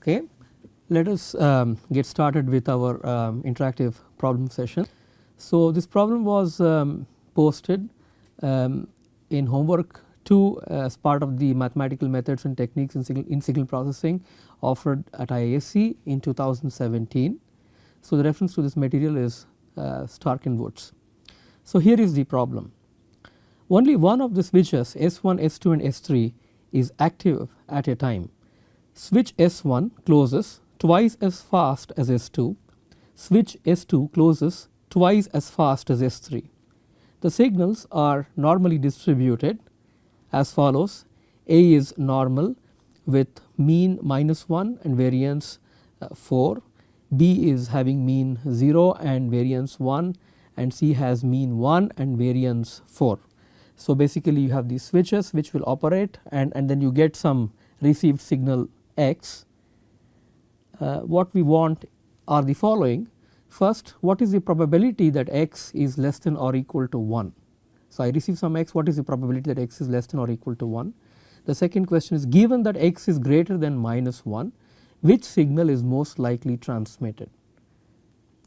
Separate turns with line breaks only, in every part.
Okay, let us get started with our interactive problem session. So, this problem was posted in homework 2 as part of the mathematical methods and techniques in signal processing offered at IISc in 2017. So, the reference to this material is Stark and Woods. So, here is the problem. Only one of the switches S1, S2 and S3 is active at a time. Switch S1 closes twice as fast as S2, switch S2 closes twice as fast as S3. The signals are normally distributed as follows: A is normal with mean -1 and variance 4, B is having mean 0 and variance 1, and C has mean 1 and variance 4. So, basically you have these switches which will operate and then you get some received signal X. What we want are the following. First, what is the probability that X is less than or equal to 1? So, I receive some X, what is the probability that X is less than or equal to 1? The second question is, given that X is greater than -1, which signal is most likely transmitted?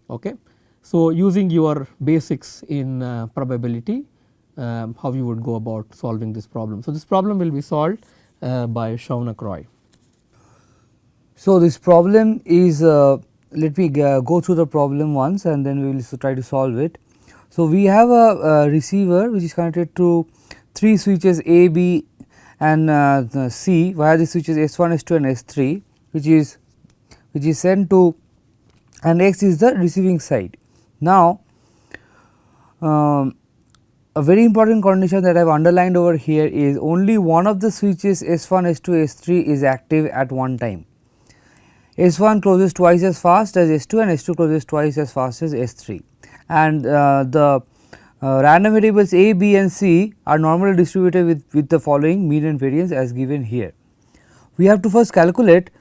Okay. So, using your basics in probability, how you would go about solving this problem. So, this problem will be solved by Shaunak Roy.
So, this problem is let me go through the problem once and then we will try to solve it. So, we have a receiver which is connected to 3 switches A, B and C via the switches S1, S2 and S3 which is sent to, and X is the receiving side. Now, a very important condition that I have underlined over here is only one of the switches S1, S2, S3 is active at one time. S1 closes twice as fast as S2 and S2 closes twice as fast as S3, and the random variables A, B and C are normally distributed with the following mean and variance as given here. We have to first calculate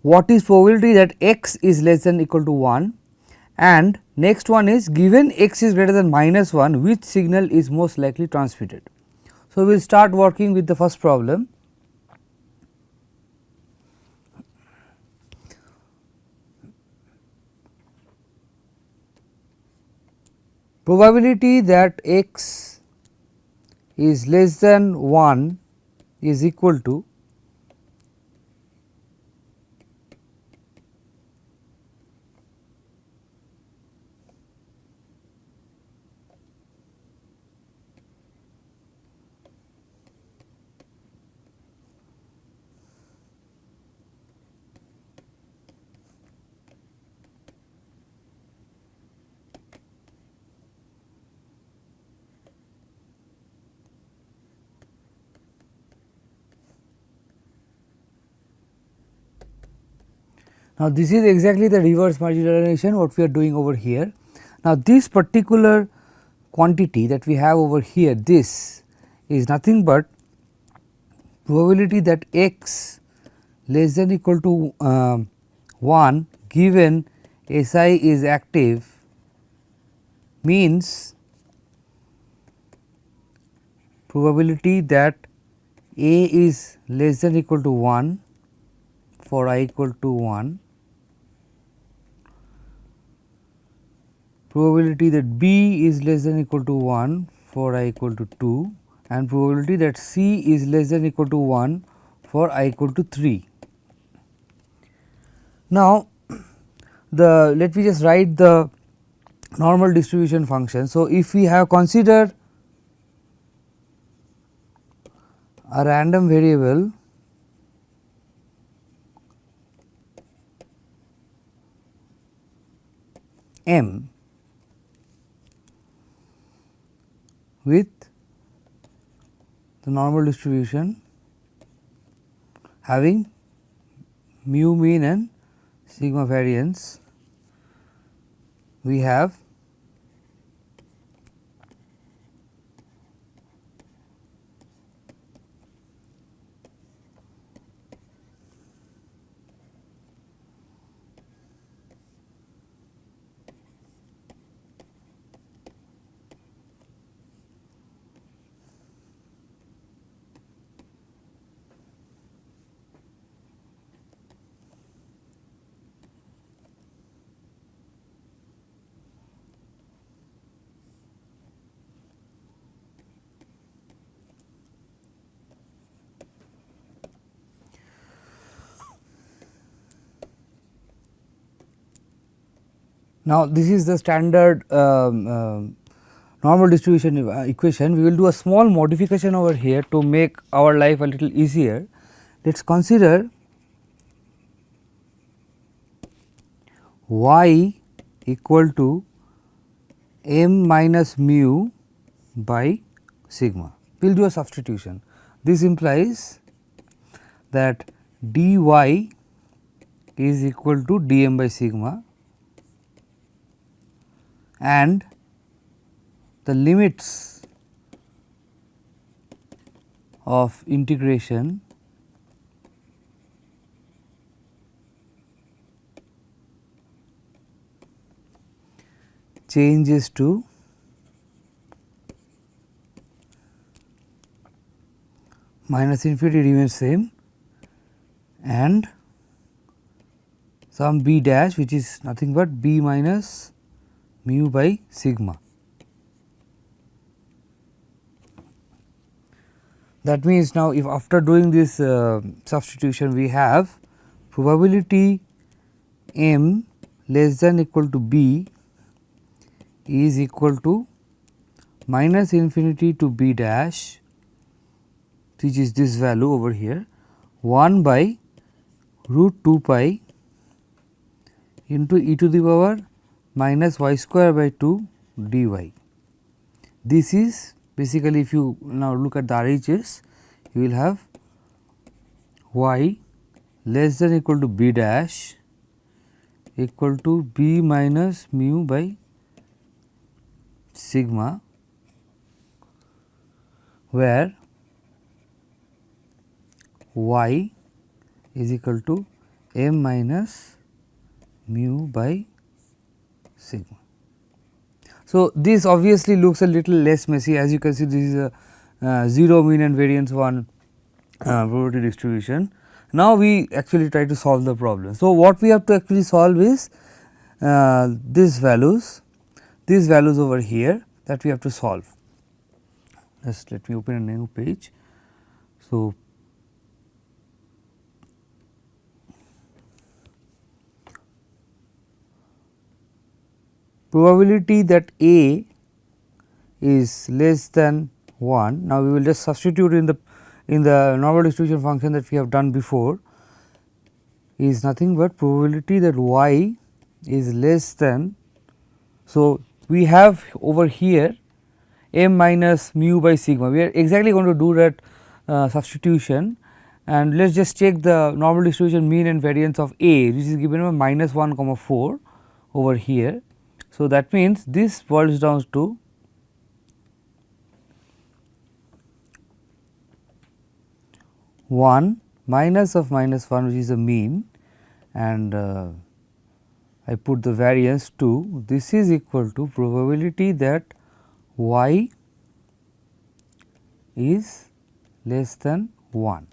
what is probability that X is less than or equal to 1, and next one is, given X is greater than -1, which signal is most likely transmitted. So, we will start working with the first problem. Probability that X is less than 1 is equal to Now, this is exactly the reverse marginalization what we are doing over here. Now, this particular quantity that we have over here, this is nothing but probability that X less than or equal to 1 given Si is active means probability that A is less than or equal to 1 for I equal to 1, probability that B is less than or equal to 1 for I equal to 2, and probability that C is less than or equal to 1 for I equal to 3. Now, let me just write the normal distribution function. So, if we have considered a random variable m with the normal distribution having mu mean and sigma variance, we have Now, this is the standard normal distribution equation. We will do a small modification over here to make our life a little easier. Let us consider y equal to m minus mu by sigma. We will do a substitution. This implies that dy is equal to dm by sigma, and the limits of integration changes to minus infinity remains same, and some b dash which is nothing but b minus mu by sigma. That means, now if after doing this substitution we have probability m less than equal to b is equal to minus infinity to b dash, which is this value over here, 1 by root 2 pi into e to the power minus y square by 2 dy. This is basically, if you now look at the RHS, you will have y less than equal to b dash equal to b minus mu by sigma, where y is equal to m minus mu by sigma. So, this obviously looks a little less messy. As you can see, this is a 0 mean and variance one probability distribution. Now, we actually try to solve the problem. So, what we have to actually solve is these values over here that we have to solve. Just let me open a new page. So, probability that A is less than 1. Now, we will just substitute in the normal distribution function that we have done before, is nothing but probability that y is less than. So, we have over here m minus mu by sigma. We are exactly going to do that substitution, and let us just check the normal distribution mean and variance of A, which is given by minus 1 comma 4 over here. So, that means, this boils down to one minus of minus 1, which is the mean, and I put the variance 2. This is equal to probability that y is less than 1.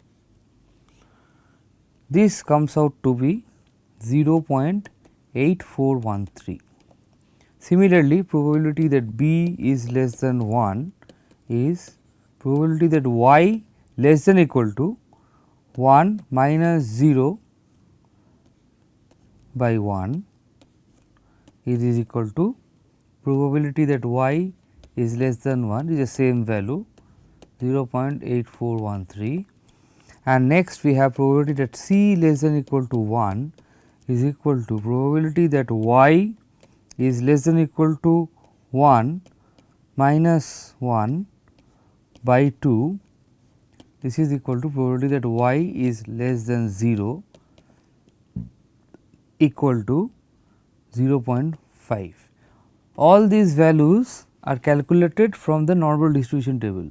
This comes out to be 0.8413. Similarly, probability that b is less than 1 is probability that y less than equal to 1 minus 0 by 1 is equal to probability that y is less than 1 is the same value 0.8413, and next we have probability that c less than equal to 1 is equal to probability that y is less than equal to 1 minus 1 by 2. This is equal to probability that y is less than 0 equal to 0.5. All these values are calculated from the normal distribution table.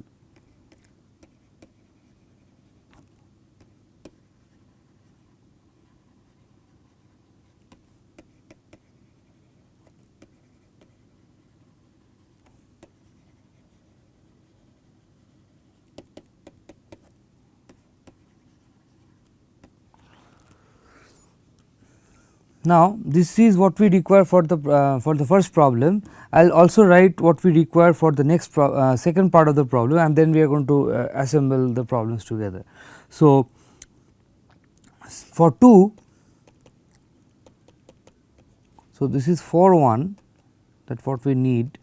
Now, this is what we require for the first problem. I will also write what we require for the next second part of the problem, and then we are going to assemble the problems together. So, for 2, So, this is for 1, that is what we need.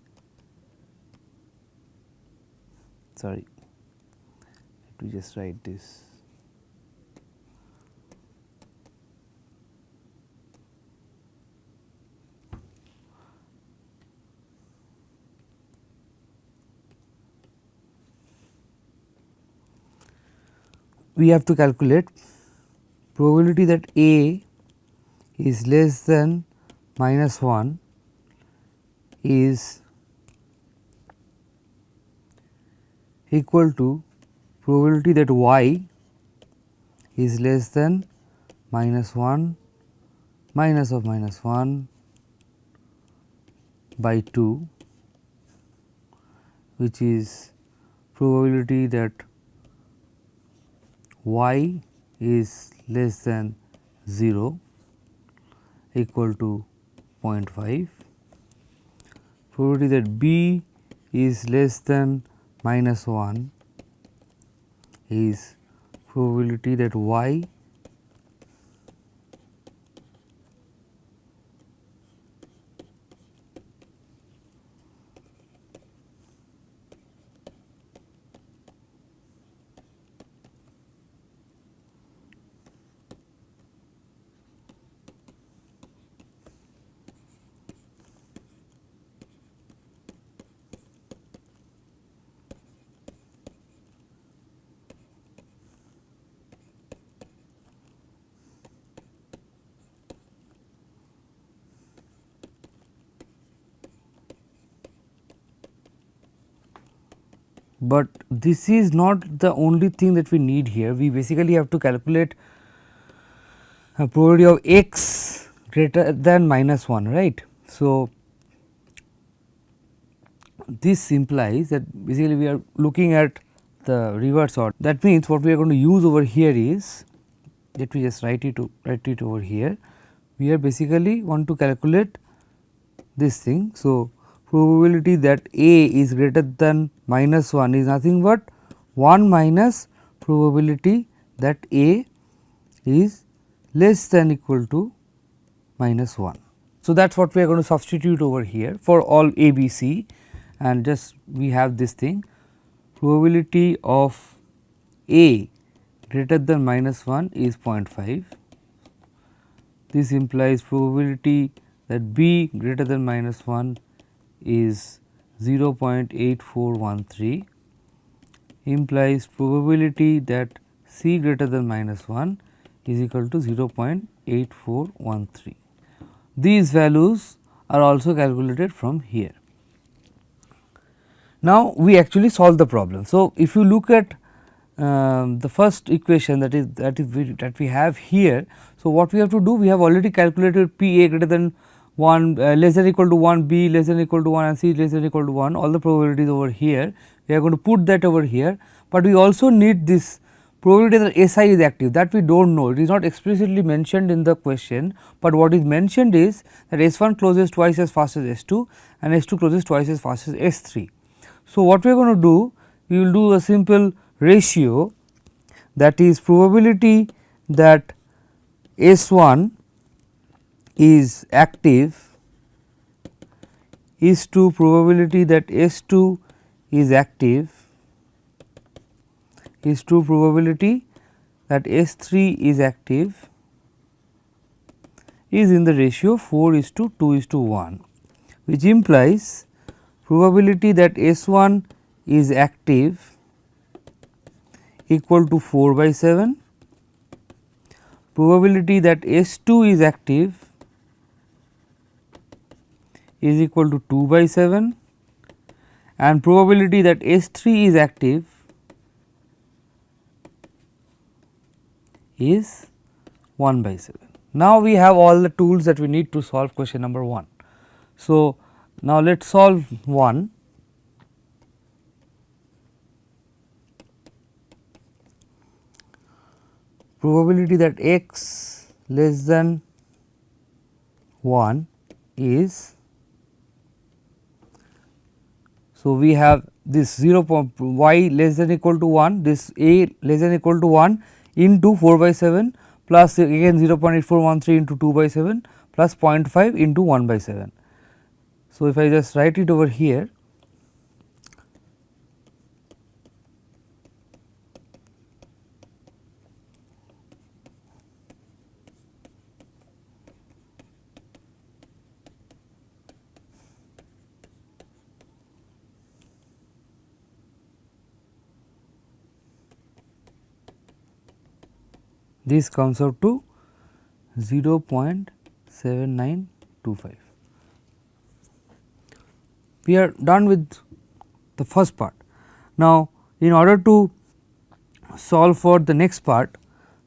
Sorry, let me just write this. We have to calculate probability that A is less than minus 1 is equal to probability that y is less than minus 1 minus of minus 1 by 2, which is probability that y is less than 0 equal to 0.5, probability that b is less than minus 1 is probability that y but this is not the only thing that we need here. We basically have to calculate a probability of x greater than minus 1, right. So, this implies that basically we are looking at the reverse order. That means, what we are going to use over here is, let me just write it over here. We are basically want to calculate this thing. So, probability that A is greater than minus 1 is nothing but 1 minus probability that A is less than equal to minus 1. So, that is what we are going to substitute over here for all A, B, C, and just we have this thing, probability of A greater than minus 1 is 0.5. This implies probability that B greater than minus 1 is 0.8413, implies probability that C greater than minus 1 is equal to 0.8413. These values are also calculated from here. Now, we actually solve the problem. So, if you look at the first equation that we have here. So, what we have to do? We have already calculated P A greater than 1 less than equal to 1, B less than equal to 1 and C less than equal to 1, all the probabilities over here. We are going to put that over here, but we also need this probability that S I is active, that we do not know, it is not explicitly mentioned in the question, but what is mentioned is that S 1 closes twice as fast as S 2 and S 2 closes twice as fast as S 3. So, what we are going to do? We will do a simple ratio, that is probability that S 1 is active is to probability that S 2 is active is to probability that S 3 is active is in the ratio 4:2:1, which implies probability that S 1 is active equal to 4/7, probability that S 2 is active is equal to 2/7 and probability that S 3 is active is 1/7. Now, we have all the tools that we need to solve question number 1. So, now let us solve 1. Probability that x less than 1 is, so we have this 0 y less than equal to 1, this a less than equal to 1 into 4/7 plus again 0.8413 into 2 by 7 plus 0.5 into 1 by 7. So, if I just write it over here, this comes out to 0.7925. We are done with the first part. Now, in order to solve for the next part,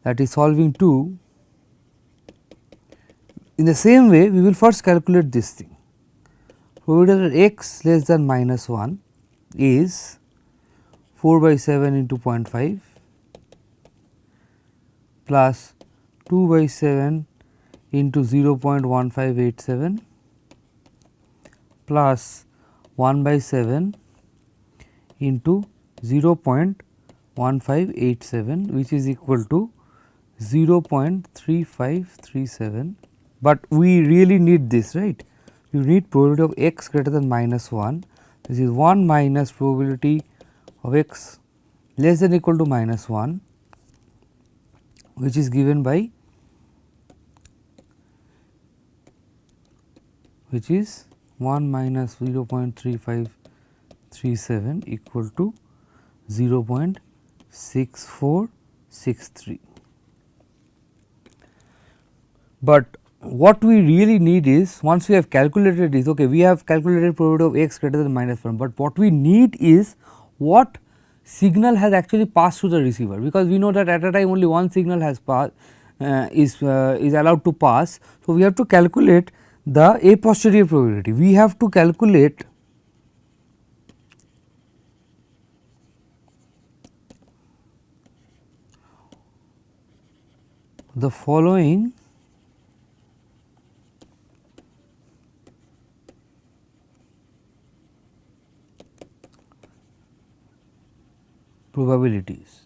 that is solving 2, in the same way we will first calculate this thing. Probability that x less than minus 1 is 4 by 7 into 0.5 plus 2 by 7 into 0.1587 plus 1 by 7 into 0.1587, which is equal to 0.3537, but we really need this, right. You need probability of x greater than minus 1, this is 1 minus probability of x less than equal to minus 1, which is given by, which is 1 minus 0.3537 equal to 0.6463. But what we really need is, once we have calculated this, okay, we have calculated probability of x greater than minus 1, but what we need is what signal has actually passed through the receiver, because we know that at a time only one signal has passed, is allowed to pass. So, we have to calculate the a posterior probability. We have to calculate the following probabilities,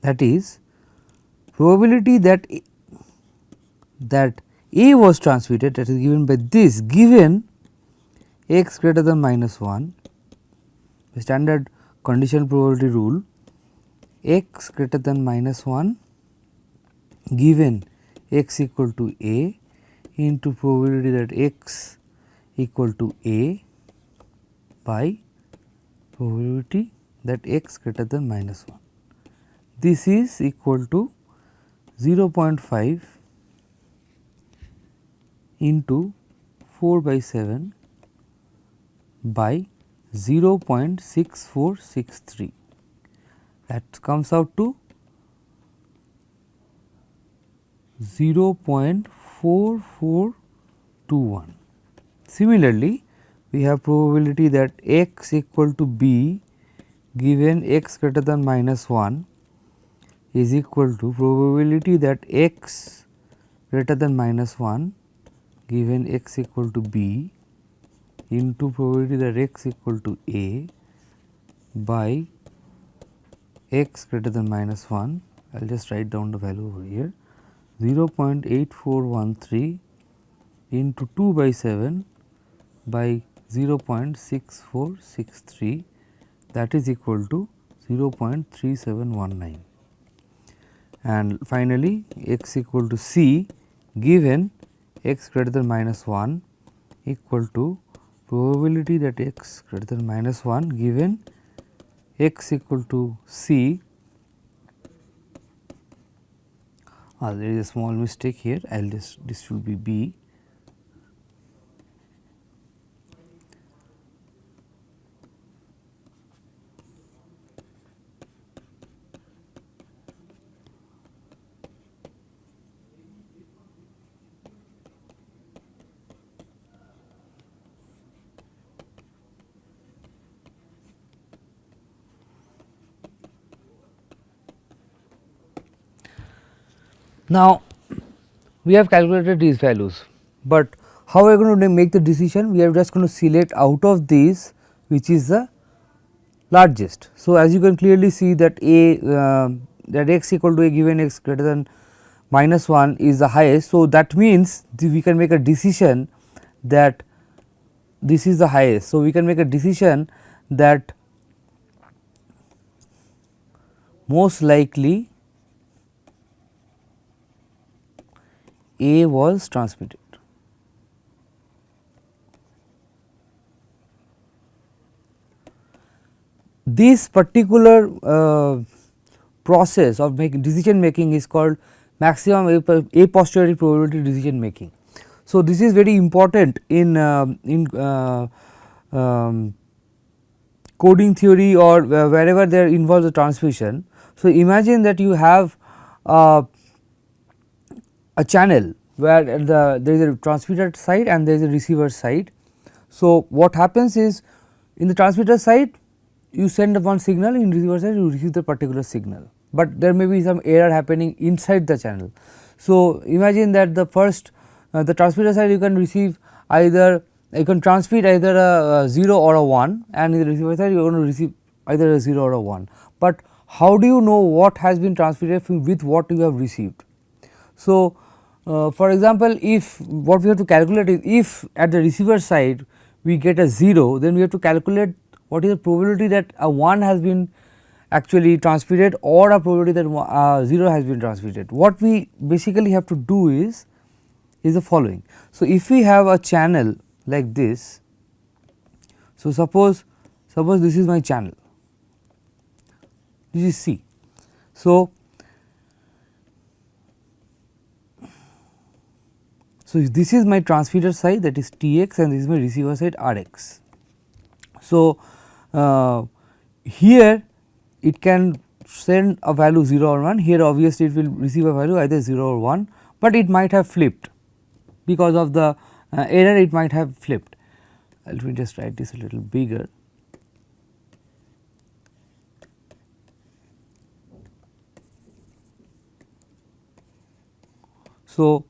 that is probability that A was transmitted, that is given by this, given x greater than minus 1, the standard condition probability rule, x greater than minus 1 given x equal to A into probability that x equal to A by probability that x greater than minus 1. This is equal to 0.5 into 4 by 7 by 0.6463, that comes out to 0.4421. Similarly, we have probability that x equal to b given x greater than minus 1 is equal to probability that x greater than minus 1 given x equal to b into probability that x equal to a by x greater than minus 1. I will just write down the value over here, 0.8413 into 2 by 7 by 0.6463, that is equal to 0.3719. And finally, x equal to c given x greater than minus 1 equal to probability that x greater than minus 1 given x equal to c. There is a small mistake here, I will just, this should be b. Now, we have calculated these values, but how are we going to make the decision? We are just going to select out of these which is the largest. So, as you can clearly see that A that x equal to a given x greater than minus 1 is the highest. So, that means we can make a decision that this is the highest. So, we can make a decision that most likely A was transmitted. This particular process of decision making is called maximum a posteriori probability decision making. So, this is very important in coding theory or wherever there involves a transmission. So, imagine that you have a channel where there is a transmitter side and there is a receiver side. So, what happens is in the transmitter side you send one signal, in receiver side you receive the particular signal, but there may be some error happening inside the channel. So, imagine that the first the transmitter side you can receive either you can transmit either a 0 or a 1, and in the receiver side you are going to receive either a 0 or a 1, but how do you know what has been transmitted with what you have received? So, for example, if what we have to calculate is if at the receiver side we get a 0, then we have to calculate what is the probability that a 1 has been actually transmitted or a probability that 0 has been transmitted. What we basically have to do is the following. So, if we have a channel like this, so suppose this is my channel, this is C. So, this is my transmitter side, that is T x, and this is my receiver side R x. So, here it can send a value 0 or 1, here obviously it will receive a value either 0 or 1, but it might have flipped because of the error, it might have flipped. Let me just write this a little bigger. So,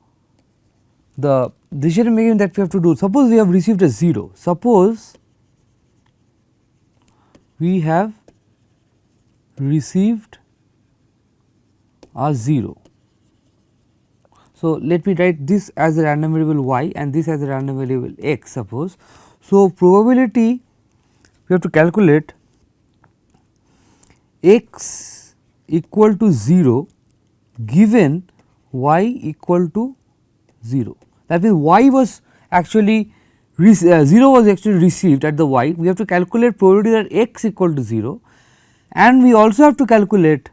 the decision making that we have to do, suppose we have received a 0, suppose we have received a 0. So, let me write this as a random variable y and this as a random variable x suppose. So, probability we have to calculate x equal to 0 given y equal to 0. That means, y was actually 0 was actually received at the y, we have to calculate probability that x equal to 0, and we also have to calculate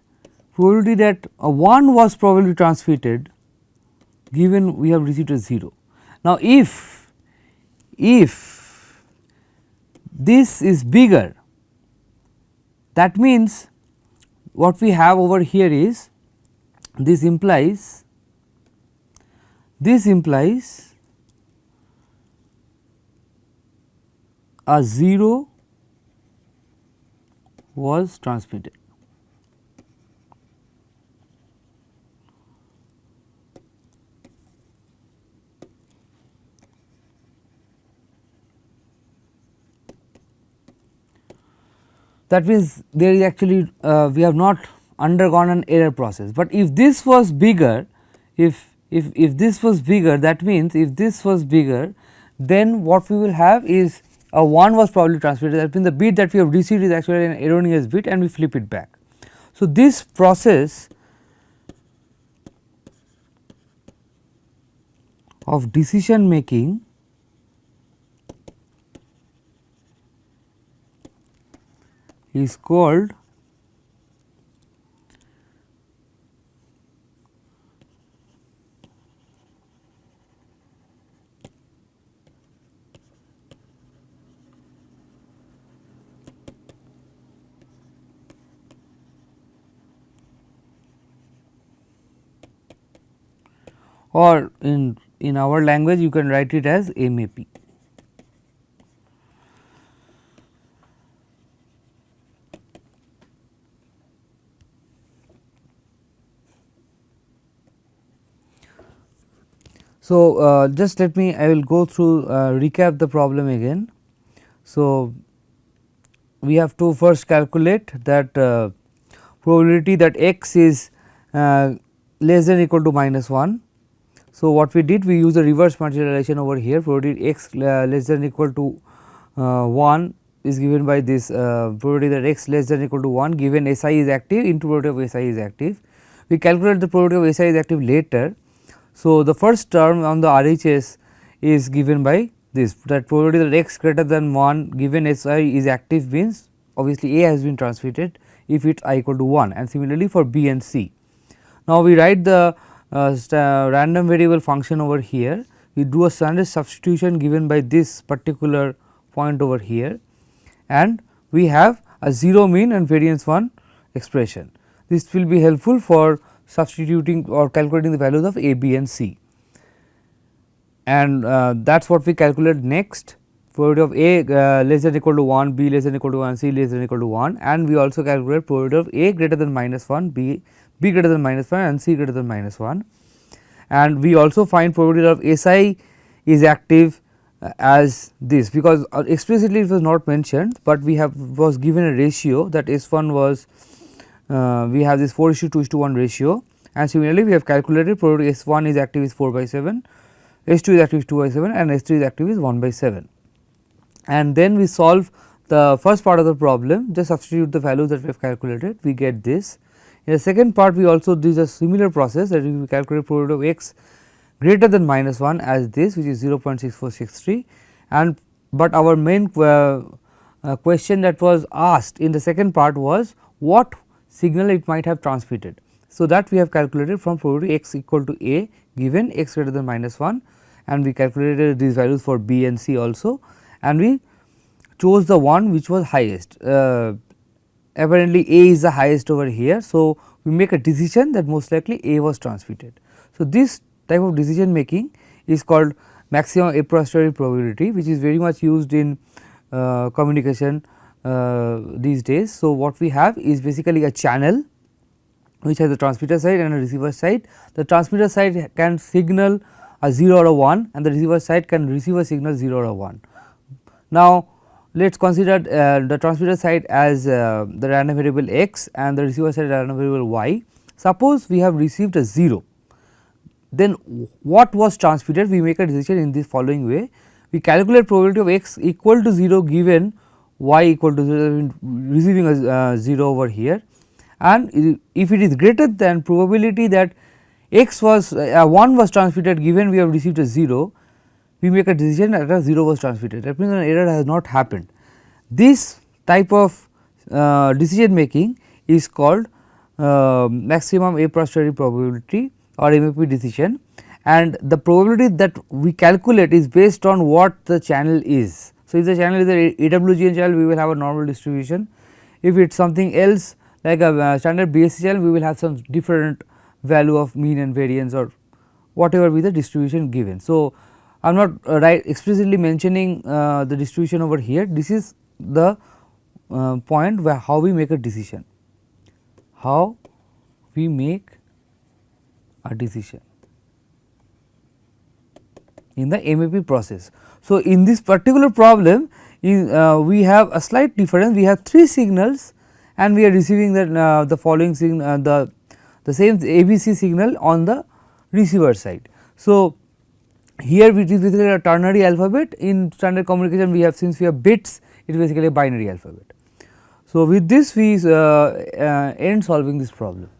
probability that a 1 was probably transmitted given we have received a 0. Now, if this is bigger, that means what we have over here is this implies a 0 was transmitted. That means, there is actually we have not undergone an error process, but if this was bigger, if this was bigger, that means if this was bigger, then what we will have is a 1 was probably transmitted, that means the bit that we have received is actually an erroneous bit and we flip it back. So, this process of decision making is called or in our language you can write it as MAP. So, just let me I will go through recap the problem again. So, we have to first calculate that probability that x is less than or equal to minus 1. So, what we did, we use the reverse materialization over here, probability x less than or equal to 1 is given by this probability that x less than or equal to 1 given SI is active into probability of SI is active. We calculate the probability of SI is active later. So, the first term on the RHS is given by this, that probability that x greater than 1 given SI is active means obviously A has been transmitted if it is I equal to 1, and similarly for B and C. Now, we write the random variable function over here, we do a standard substitution given by this particular point over here, and we have a 0 mean and variance 1 expression. This will be helpful for substituting or calculating the values of A, B and C, and that is what we calculate next, probability of A less than or equal to 1, B less than or equal to 1, C less than or equal to 1, and we also calculate probability of A greater than minus 1, B greater than minus 1 and C greater than minus 1, and we also find probability of SI is active as this, because explicitly it was not mentioned, but we have was given a ratio that S1 was we have this 4:2:1 ratio, and similarly we have calculated probability S1 is active is 4/7, S2 is active is 2/7 and S3 is active is 1/7. And then we solve the first part of the problem, just substitute the values that we have calculated, we get this. In the second part we also do a similar process, that we calculate probability of x greater than minus 1 as this, which is 0.6463, and but our main question that was asked in the second part was what signal it might have transmitted. So, that we have calculated from probability x equal to A given x greater than minus 1, and we calculated these values for B and C also, and we chose the one which was highest. Apparently A is the highest over here. So, we make a decision that most likely A was transmitted. So, this type of decision making is called maximum a posteriori probability, which is very much used in communication these days. So, what we have is basically a channel which has a transmitter side and a receiver side. The transmitter side can signal a 0 or a 1 and the receiver side can receive a signal 0 or a 1. Now, let us consider the transmitter side as the random variable x and the receiver side random variable y. Suppose we have received a 0, then what was transmitted? We make a decision in this following way. We calculate probability of x equal to 0 given y equal to 0, receiving a 0 over here, and if it is greater than probability that x was 1 was transmitted given we have received a 0, we make a decision that a 0 was transmitted, that means an error has not happened. This type of decision making is called maximum a posteriori probability or MAP decision, and the probability that we calculate is based on what the channel is. So, if the channel is a AWGN channel, we will have a normal distribution. If it is something else like a standard BSC channel, we will have some different value of mean and variance or whatever be the distribution given. So, I am not explicitly mentioning the distribution over here. This is the point where how we make a decision, how we make a decision in the MAP process. So, in this particular problem we have a slight difference, we have 3 signals and we are receiving the following signal, the same ABC signal on the receiver side. So, here it is basically a ternary alphabet. In standard communication we have, since we have bits, it is basically a binary alphabet. So, with this we end solving this problem.